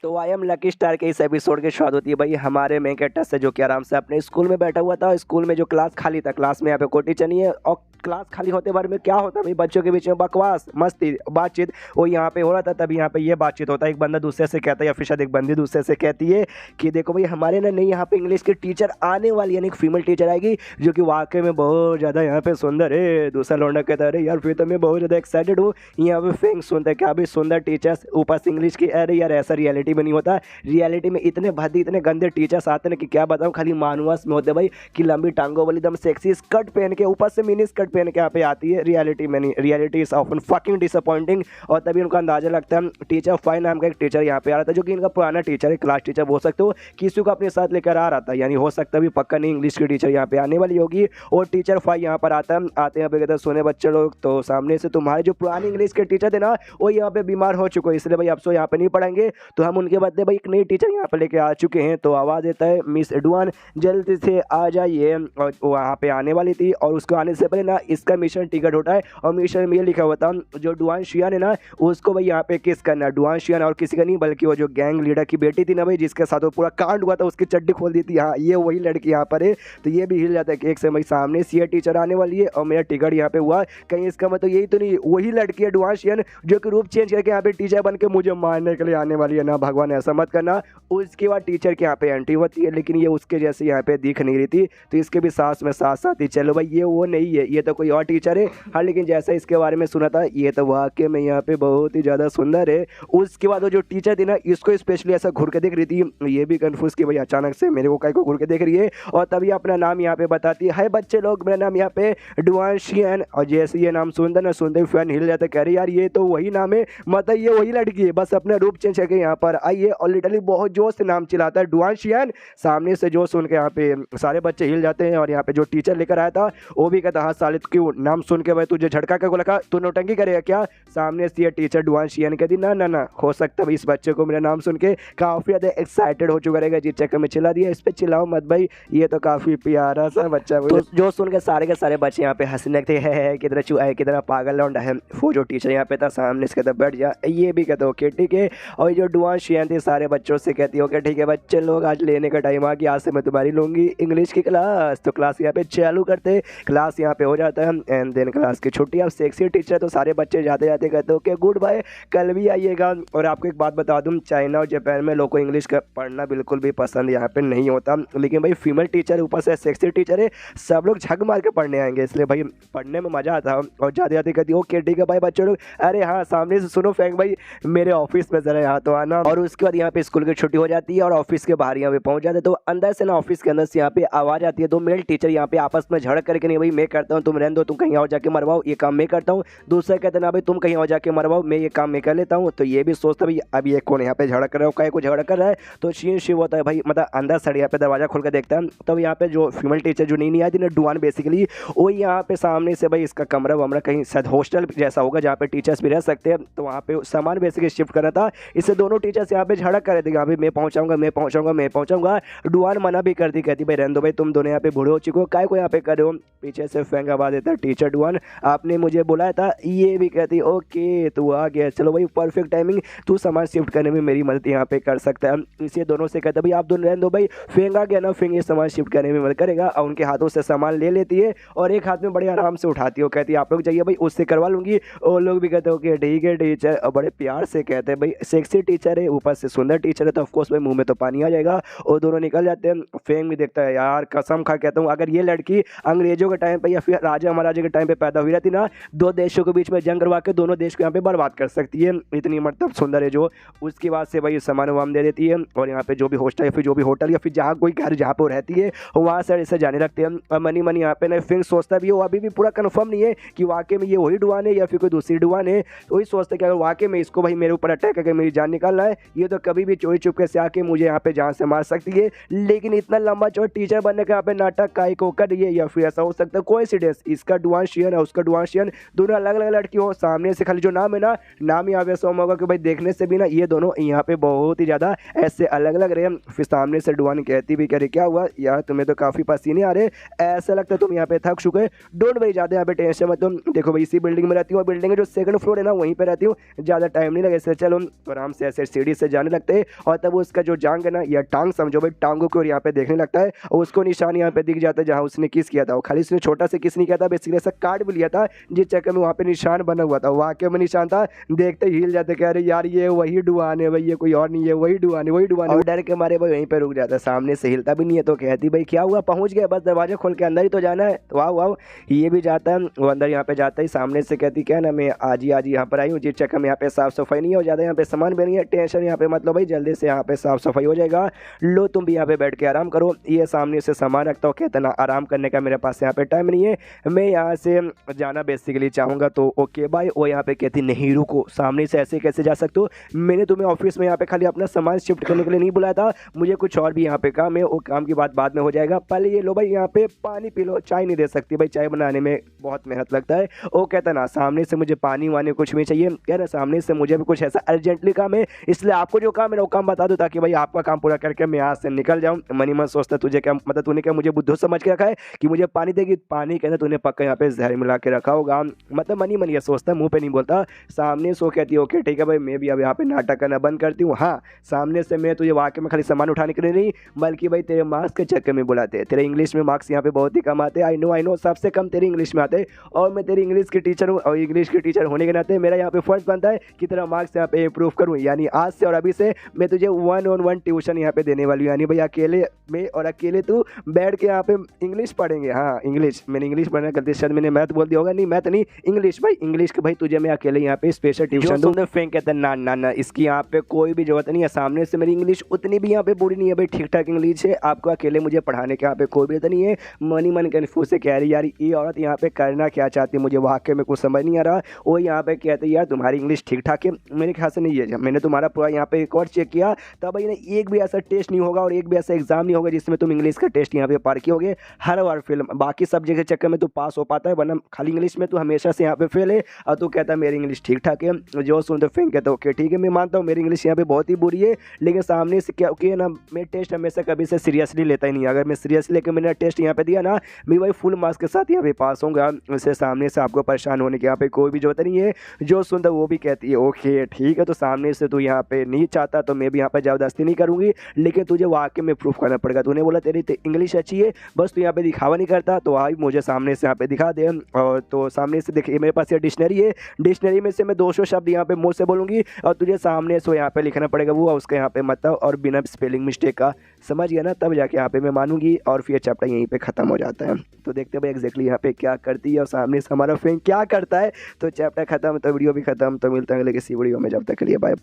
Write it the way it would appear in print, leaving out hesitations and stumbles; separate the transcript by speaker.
Speaker 1: तो I am lucky star के इस एपिसोड की शुरुआत होती है भाई हमारे मेन कैरेक्टर से, जो कि आराम से अपने स्कूल में बैठा हुआ था। स्कूल में जो क्लास खाली था, क्लास में यहाँ पे कोई टीचर नहीं है, और क्लास खाली होते बारे में क्या होता है भाई, बच्चों के बीच में बकवास मस्ती बातचीत वो यहाँ पे हो रहा था। तभी यहाँ पे ये बातचीत होता है, एक बंदा दूसरे से कहता है या फिर शायद एक बंदी दूसरे से कहती है कि देखो भाई हमारे ना नई यहाँ पे इंग्लिश की टीचर आने वाली, यानी एक फीमेल टीचर आएगी जो कि वाकई में बहुत ज़्यादा यहाँ पे सुंदर है। दूसरा लौंडा कहता है अरे यार फिर तो मैं बहुत ज़्यादा एक्साइटेड हूँ, यहाँ पे फेंग सुनता है क्या भी सुंदर टीचर्स ऊपर से इंग्लिश की। अरे यार ऐसा रियलिटी में नहीं होता, रियलिटी में इतने भद्दी इतने गंदे टीचर्स आते हैं कि क्या बताऊँ, खाली मानवास में होते भाई कि लंबी टांगों वाली एकदम सेक्सी स्कर्ट पहन के, ऊपर से मिनी स्कर्ट पहन के यहाँ पे आती है। रियलिटी में नहीं, reality is often fucking disappointing. और तभी उनका अंदाजा लगता है टीचर फाइन नाम का एक टीचर यहाँ पे आ रहा था, जो कि इनका पुराना टीचर है, क्लास टीचर बोल सकते हो, किसी को अपने साथ लेकर आ रहा था, यानी हो सकता है पक्का नहीं इंग्लिश की टीचर यहाँ पे आने वाली होगी। और टीचर फाइन यहाँ पर आता है, आते हैं कहते सुने बच्चे लोग, तो सामने से तुम्हारे जो पुराने इंग्लिश के टीचर थे ना वो यहाँ पे बीमार हो चुके हैं, इसलिए भाई अब सो यहाँ पे नहीं पढ़ाएंगे, तो हम उनके बदले भाई एक नई टीचर यहाँ पे लेके आ चुके हैं। तो आवाज़ देता है मिस एडवान जल्दी से आ जाइए, और वहाँ पे आने वाली थी। और उसको आने से पहले ना इसका मिशन टिकट होता है, और मिशन में ये लिखा हुआ था जो डुआन शियान है ना उसको भाई यहाँ पे किस करना। डुआन शियान और किसी का नहीं बल्कि वो जो गैंग लीडर की बेटी थी ना भाई, जिसके साथ वो पूरा कांड हुआ था, उसकी चड्डी खोल दी थी। हाँ ये वही लड़की यहाँ पर है। तो ये भी हिल जाता है कि एक समय सामने से ये टीचर आने वाली है और मेरा टिकट यहाँ पे हुआ, कहीं इसका मतलब यही तो नहीं वही लड़की है डुआन शियान जो कि रूप चेंज करके यहाँ पे टीचर बन के मुझे मारने के लिए आने वाली है ना। भगवान ऐसा मत करना। उसके बाद टीचर के यहाँ पे एंट्री होती है, लेकिन ये उसके जैसे यहाँ पे दिख नहीं रही थी, तो इसके भी साथ में साथ साथ ही चलो भाई ये वो नहीं है, ये तो कोई और टीचर है। हाँ लेकिन जैसा इसके बारे में सुना था ये तो वाकई में यहाँ पे बहुत ही ज़्यादा सुंदर है। उसके बाद वो जो टीचर थी ना इसको स्पेशली ऐसा घूर के देख रही थी, ये भी कंफ्यूज कि भाई अचानक से मेरे को कहीं को घूर के देख रही है। और तभी अपना नाम यहाँ पे बताती है बच्चे लोग मेरा नाम यहाँ पे डुआन शियान। और जैसे ये नाम सुनता ना सुनते फैन हिल जाता, कह रहे यार ये तो वही नाम है, मतलब ये वही लड़की है, बस अपना रूप चेंज करके यहाँ पर आई है। और लिटरली बहुत जोश से नाम चिल्लाता है डुआन शियान। सामने से जोश सुन के यहाँ पे सारे बच्चे हिल जाते हैं। और यहाँ पे जो टीचर लेकर आया था वो भी कहता हाँ साले क्यों नाम सुन के भाई तुझे झटका के लगा, तू नौटंकी करेगा क्या। सामने से ये टीचर डुआन शियान कहती ना ना ना हो सकता है इस बच्चे को मेरा नाम सुन के काफ़ी ज़्यादा एक्साइटेड हो चुका रहेगा, जिस चक्कर में चिल्ला दिया। इस पर चिल्लाओ मत भाई, ये तो काफ़ी प्यारा सा बच्चा है। तो जो सुन के सारे बच्चे यहाँ पे हंसने लगते हैं कितना चूहा है कितना पागल लौंडा है। वो जो टीचर यहाँ पे था सामने से कहता बैठ जा, ये भी कहता ओके ठीक है। और जो डुआन शियान थी सारे बच्चों से कहती ओके ठीक है बच्चे लोग आज लेने का टाइम आ गया, आज से मैं तुम्हारी लूँगी इंग्लिश की क्लास। तो क्लास यहाँ पे चालू करते, क्लास यहाँ पे हो जाता है एंड देन क्लास की छुट्टी। अब सेक्सी टीचर तो सारे बच्चे जाते जाते कहते ओके गुड बाय कल भी आइएगा। और आपको एक बात बता दूं, चाइना और जापान में लोगों को इंग्लिश का पढ़ना बिल्कुल भी पसंद यहाँ पे नहीं होता, लेकिन भाई फीमेल टीचर ऊपर से सेक्सी टीचर है, सब लोग झक मार के पढ़ने आएंगे, इसलिए भाई पढ़ने में मज़ा आता है। और जाते जाते कहती ओके ठीक है भाई बच्चों लोग, अरे हाँ सामने से सुनो फैंक भाई मेरे ऑफिस में ज़रा यहाँ तो आना। और उसके बाद यहाँ पे स्कूल की छुट्टी हो जाती है और ऑफिस के बाहर यहाँ पे पहुँच जाते, तो अंदर से ना ऑफिस के अंदर से यहाँ पे आवाज़ आती है, दो मेल टीचर यहाँ पे आपस में झड़क करके नहीं भाई मैं करता हूँ तुम रहने दो, तुम कहीं और जाके मरवाओ, ये काम मैं करता हूँ। दूसरा कहते ना भाई तुम कहीं और जाके मरवाओ, मैं ये काम मैं कर लेता हूँ। तो ये भी सोचता भाई अब ये कौन यहाँ पे झगड़ा कर रहा है, कहीं को झगड़ा कर रहा है। तो शीन शिव होता है भाई, मतलब अंदर साइड यहाँ पे दरवाजा खोल कर देखता है, तब यहाँ पे जो फीमेल टीचर जो नहीं आई थी ना डुआन बेसिकली, वो यहाँ पे सामने से भाई इसका कमरा वमरा कहीं शायद हॉस्टल जैसा होगा जहाँ पे टीचर्स भी रह सकते हैं, तो वहाँ पे सामान बेसिकली शिफ्ट करना था। इससे दोनों टीचर्स यहाँ पे झगड़ा कर रहे थे यहाँ पे मैं पहुँचाऊंगा। डुआन मना भी करती, कहती भाई रहने दो भाई तुम दोनों यहाँ पे बूढ़े हो चुके हो, काय को यहाँ पे कर रहे हो। पीछे से फैंक आवाज देता है टीचर डुआन आपने मुझे बुलाया था, ये भी कहती ओके तू आ गया चलो भाई परफेक्ट टाइमिंग, तू सामान शिफ्ट करने में मेरी मदद यहाँ पे कर सकता है। इसे दोनों से कहता भाई आप दोनों रहने दो भाई, फेंक आ गया ना, फेंक ये सामान शिफ्ट करने में मदद करेगा। और उनके हाथों से सामान ले लेती है और एक हाथ में बड़े आराम से उठाती है, कहती है आप लोग जाइए भाई उससे करवा लूँगी। और लोग भी कहते हो कि ठीक है टीचर, और बड़े प्यार से कहते हैं भाई सेक्सी टीचर है ऊपर से सुंदर टीचर है, तो ऑफकोर्स भाई मुँह में तो पानी आ जाएगा। और दोनों निकल जाते हैं। फेंक भी देखता है यार कसम खा कहता हूँ अगर ये लड़की अंग्रेजों के टाइम पे या फिर राजा महाराजा के टाइम पे पैदा हुई रहती ना, दो देशों के बीच में जंग करवा के दोनों देश को यहाँ पे बर्बाद कर सकती है, इतनी मतलब सुंदर है जो। उसके बाद से भाई सामान वाम दे देती है और यहाँ पे जो भी हॉस्टल या फिर जो भी होटल या फिर जहाँ कोई घर जहाँ पे वो रहती है वहाँ से ऐसे जाने लगते हैं। और मनी यहाँ पे ना फिंक सोचता भी हो अभी भी पूरा कन्फर्म नहीं है कि वाकई में ये वही डुआन है या फिर कोई दूसरी डुआन है। तो वही सोचते कि अगर वाकई में इसको भाई मेरे ऊपर अटैक करके मेरी जान निकालना है, ये तो कभी भी चोरी चुपके से आके मुझे यहाँ पे जान से मार सकती है। लेकिन इतना लंबा चौड़ा टीचर बनने का यहाँ पे नाटक काई को कर रही है, या फिर ऐसा हो सकता है कोइंसिडेंस इसका डुआन शियान है उसका डुआन शियान दोनों अलग अलग लड़की हो, सामने से खाली जो नाम है ना नाम ही वैसा होगा कि भाई देखने से भी ना ये दोनों यहाँ पे बहुत ही ज़्यादा ऐसे अलग अलग रहे। फिर सामने से डुआन कहती भी करे क्या हुआ यार तुम्हें तो काफ़ी पसीने आ रहे, ऐसा लगता है तुम यहाँ पे थक चुके, डोंट वरी ज़्यादा यहाँ पे टेंशन मत तुम देखो भाई इसी बिल्डिंग में रहती हूँ, बिल्डिंग है जो सेकंड फ्लोर है ना वहीं पे रहती हूँ, ज़्यादा टाइम नहीं लगे इससे चलो। तो आराम से ऐसे सीढ़ी तेजी से जाने लगते हैं और तब उसका जो जांग है ना या टांग समझो भाई, टांगों की ओर यहाँ पे देखने लगता है और उसको निशान यहाँ पे दिख जाता है जहाँ उसने किस किया था। खाली उसने छोटा से किस नहीं किया था, बेसिकली ऐसा काट भी लिया था जिस चक्कर में वहाँ पे निशान बना हुआ था, वाकई में निशान था। देखते हिल जाते, कह रहे यार ये वही डुआन है भाई, ये कोई और नहीं है, वही डुआन है, वही डुआन है। और डर के मारे भाई वहीं पे रुक जाता है, सामने से हिलता भी नहीं है। तो कहती भाई क्या हुआ, पहुंच गया, बस दरवाजा खोल के अंदर ही तो जाना है। तो वाह वाह, ये भी जाता है, वो अंदर यहाँ पे जाता ही सामने से कहती क्या ना मैं आज ही यहाँ पर आई हूँ, जिस चक्कर में यहाँ पे साफ सफाई नहीं हो जाता, यहाँ पे सामान भी नहीं है, टेंशन यहाँ पे मतलब भाई जल्दी से यहाँ पे साफ सफाई हो जाएगा, लो तुम भी यहाँ पे बैठ के आराम करो। ये सामने से सामान रखता हूँ, कहता ना आराम करने का मेरे पास यहाँ पे टाइम नहीं है, मैं यहाँ से जाना बेसिकली चाहूँगा। तो ओके बाय। वो यहाँ पे कहती नहीं रुको, सामने से ऐसे कैसे जा सकते हो, मैंने तुम्हें ऑफिस में यहाँ पे खाली अपना सामान शिफ्ट करने के लिए नहीं बुलाया था, मुझे कुछ और भी यहाँ पे काम है, वो काम की बात बाद में हो जाएगा, पहले ये लो भाई यहाँ पे पानी पी लो, चाय नहीं दे सकती भाई, चाय बनाने में बहुत मेहनत लगता है। वो कहता ना सामने से मुझे पानी वानी कुछ भी चाहिए, कह रहा सामने से मुझे भी कुछ ऐसा अर्जेंटली काम है, इसलिए आपको जो काम है वो काम बता दो ताकि भाई आपका काम पूरा करके मैं यहाँ से निकल जाऊँ। मनी मन सोचता तुझे क्या मतलब, तूने क्या मुझे बुद्धू समझ के रखा है कि मुझे पानी देगी, पानी कहना तूने पक्का यहाँ पे जहर मिला के रखा होगा, मतलब मनी मन ये सोचता, मुंह पे नहीं बोलता। सामने सो कहती है ओके ठीक है भाई, मैं भी अब यहाँ पे नाटक करना बंद करती हूँ। हाँ सामने से मैं तुझे वाकई में खाली सामान उठाने के लिए नहीं, बल्कि भाई तेरे मार्क्स के चक्कर में बुलाते हैं, तेरे इंग्लिश में मार्क्स यहाँ पे बहुत ही कम आते हैं, आई नो सबसे कम तेरे इंग्लिश में आते हैं, और मैं तेरी इंग्लिश की टीचर हूँ, और इंग्लिश की टीचर होने के नाते मेरा यहाँ पे फर्ज बनता है कि तेरा मार्क्स यहाँ पे इम्प्रूव करूँ। यानी आज से और अभी से मैं तुझे 1-on-1 ट्यूशन यहाँ पे देने वाली हूँ, यानी भाई अकेले मैं और अकेले तू बैठ के यहाँ पे इंग्लिश पढ़ेंगे। हाँ इंग्लिश, मैंने इंग्लिश पढ़ना गलती शायद मैंने मैथ बोल दिया होगा, नहीं मैथ नहीं इंग्लिश भाई, इंग्लिश के भाई तुझे मैं अकेले यहाँ पे स्पेशल ट्यूशन दूँ। फेंक कहता है ना ना ना, इसकी यहाँ पे कोई भी जरूरत नहीं है, सामने से मेरी इंग्लिश उतनी भी यहाँ पे बुरी नहीं है भाई, ठीक ठाक इंग्लिश है, आपको अकेले मुझे पढ़ाने के यहाँ पे कोई भी जरूरत नहीं है। मनी मन कन्फ्यूज से कह रही यार ये औरत यहाँ पे करना क्या चाहती है, मुझे वाकई में कुछ समझ नहीं आ रहा। वो यहाँ पे कहते यार तुम्हारी इंग्लिश ठीक ठाक है, मेरे ख्याल से नहीं है, मैंने तुम्हारा पूरा यहाँ पे एक और चेक किया तब भाई ना एक भी ऐसा टेस्ट नहीं होगा और एक भी ऐसा एग्जाम नहीं होगा जिसमें तुम इंग्लिश का टेस्ट यहाँ पे पार किए होगे, हर बार फेल, बाकी सब्जेक्ट के चक्कर में तो पास हो पाता है वरना खाली इंग्लिश में तो हमेशा से यहाँ पे फेल है। और तू कहता है मेरी इंग्लिश ठीक ठाक है, जो सुनते फेंक कहता ओके ठीक है मैं मानता हूँ मेरी इंग्लिश यहाँ पे बहुत ही बुरी है, लेकिन सामने से क्या ओके ना मैं टेस्ट हमेशा कभी से सीरियसली लेता ही नहीं, अगर मैं सीरियसली लेकर मैंने टेस्ट यहाँ पे दिया ना मैं भाई फुल मार्क्स के साथ यहाँ पे पास होऊंगा, उससे सामने से आपको परेशान होने की यहाँ पे कोई भी जरूरत नहीं है। जो सुनता वो भी कहती है ओके ठीक है, तो सामने से तू यहाँ पे नहीं चाहता तो मैं भी यहाँ पे जबरदस्ती नहीं करूँगी, लेकिन तुझे वाकई में प्रूफ करना पड़ेगा। तूने बोला तेरी इंग्लिश अच्छी है, बस तू यहाँ पे दिखावा नहीं करता, तो आई मुझे सामने से यहाँ पे दिखा दे। और तो सामने से देखिए मेरे पास ये डिक्शनरी है, डिक्शनरी में से मैं 200 शब्द यहाँ पे मुँह से बोलूँगी और तुझे सामने से यहाँ पे लिखना पड़ेगा वो उसका यहाँ पे मतलब और बिना स्पेलिंग मिस्टेक का, समझ गया ना, तब जाके यहाँ पे मैं मानूंगी और फिर चैप्टर यहीं पे ख़त्म हो जाता है। तो देखते भाई एग्जैक्टली यहाँ पे क्या करती है और सामने से हमारा फ्रेंड क्या करता है, तो चैप्टर खत्म तो वीडियो भी खत्म। तो मिलते हैं अगले किसी वीडियो में, जब तक के लिए बाय।